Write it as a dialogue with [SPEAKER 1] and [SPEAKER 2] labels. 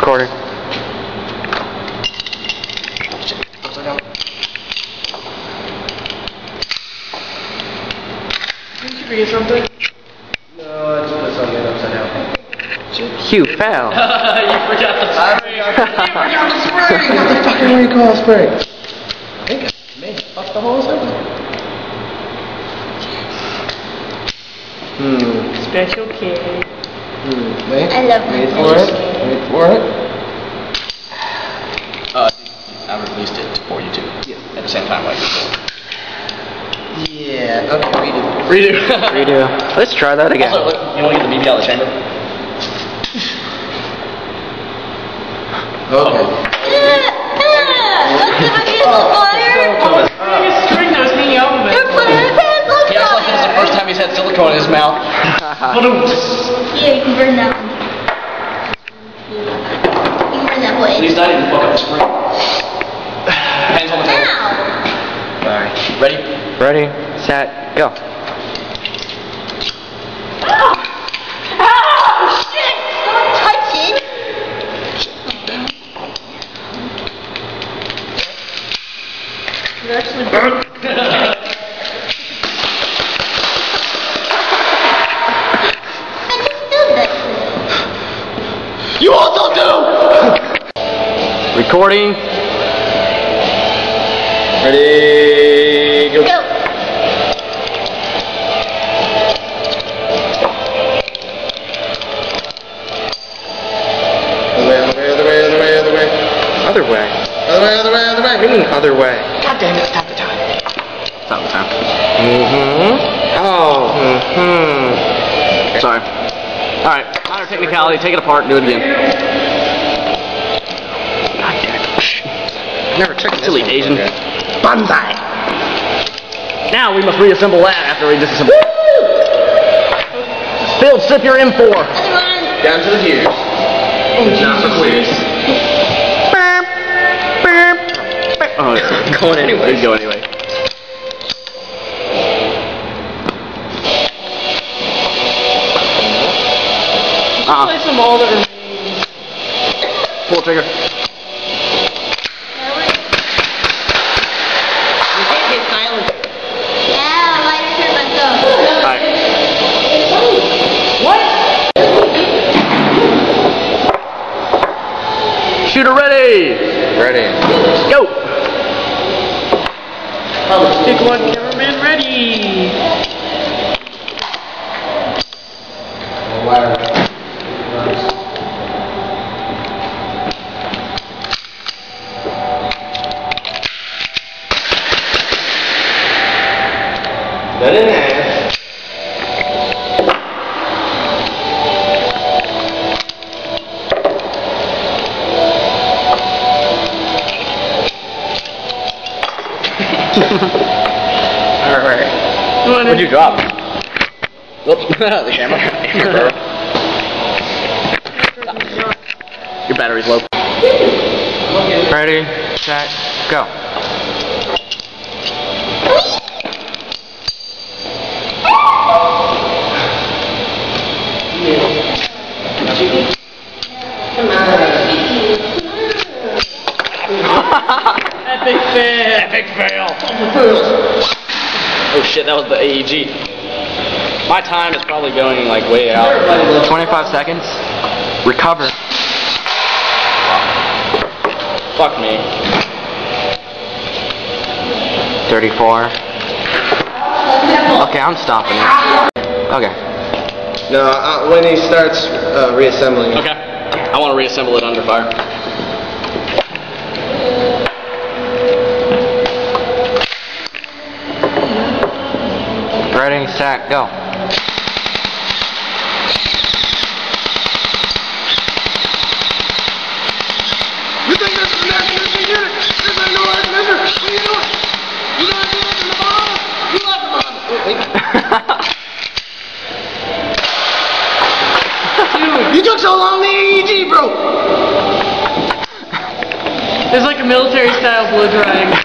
[SPEAKER 1] Recording.
[SPEAKER 2] Upside down.
[SPEAKER 3] Did you forget something?
[SPEAKER 2] No, I just put something upside down.
[SPEAKER 1] You fell.
[SPEAKER 3] You forgot the spring.
[SPEAKER 2] You forgot the spring! What the fucking recall spring? I think I may have fucked the whole thing.
[SPEAKER 3] Special kid.
[SPEAKER 2] Wait.
[SPEAKER 4] I love
[SPEAKER 2] Wait
[SPEAKER 4] my
[SPEAKER 2] for it. Wait for it.
[SPEAKER 5] I released it for you too. Yeah. At the same time, like before.
[SPEAKER 2] Yeah. Okay.
[SPEAKER 5] Redo.
[SPEAKER 1] Redo. Let's try that again.
[SPEAKER 5] Also, look, you want to get the BB out of the chamber?
[SPEAKER 2] Okay.
[SPEAKER 4] Look at the fire!
[SPEAKER 3] His string that was hanging out of it.
[SPEAKER 4] You're putting his hands on
[SPEAKER 5] He acts like this is the first time he's had silicone in his mouth.
[SPEAKER 4] Yeah, you can burn that one. You can burn that
[SPEAKER 5] At
[SPEAKER 4] way.
[SPEAKER 5] least I didn't fuck up the spring. Hands on the table.
[SPEAKER 4] Ow!
[SPEAKER 5] Alright. Ready?
[SPEAKER 1] Ready, set, go.
[SPEAKER 4] Oh, shit! Stop touching!
[SPEAKER 3] You actually burned.
[SPEAKER 4] I just did that.
[SPEAKER 5] You also do!
[SPEAKER 1] Recording.
[SPEAKER 2] Ready? Go.
[SPEAKER 4] Go!
[SPEAKER 2] Other way.
[SPEAKER 1] Other way. What do you mean other way?
[SPEAKER 5] God damn it, stop the time. Stop the time.
[SPEAKER 1] Oh.
[SPEAKER 5] Sorry. Alright, minor technicality, take it apart and do it again. God damn it.
[SPEAKER 1] Never checked
[SPEAKER 5] Silly Asian.
[SPEAKER 1] Banzai.
[SPEAKER 5] Now we must reassemble that after we disassemble. Build, strip your M4.
[SPEAKER 4] Other one.
[SPEAKER 2] Down to the gears. Not for queers.
[SPEAKER 5] Oh, yeah.
[SPEAKER 1] Going anyway.
[SPEAKER 5] We'd go anyway.
[SPEAKER 3] Place them all that remain.
[SPEAKER 5] Pull the trigger.
[SPEAKER 4] You can't get silent. Yeah, lighter turn myself.
[SPEAKER 5] Alright.
[SPEAKER 3] What?
[SPEAKER 5] Shooter ready!
[SPEAKER 2] Ready.
[SPEAKER 5] Go!
[SPEAKER 3] Stick one, cameraman ready.
[SPEAKER 2] That in there.
[SPEAKER 1] Alright.
[SPEAKER 5] What'd you drop? Whoops, the camera. Your battery's low.
[SPEAKER 1] Ready, set, go.
[SPEAKER 3] Epic fail.
[SPEAKER 5] Epic fail. Oh shit, that was the AEG. My time is probably going like way out.
[SPEAKER 1] 25 seconds. Recover.
[SPEAKER 5] Fuck me.
[SPEAKER 1] 34. Okay, I'm stopping it. Okay.
[SPEAKER 2] No, when he starts reassembling.
[SPEAKER 5] Okay. I want to reassemble it under fire.
[SPEAKER 1] Ready, set, go.
[SPEAKER 2] You think this is next year's unit? This ain't no air measure. What are you doing? You not doing this in the bomb? You like the bomb? Oh, wait. Dude, you took so long the AEG, bro.
[SPEAKER 3] It's like a military style blow drying.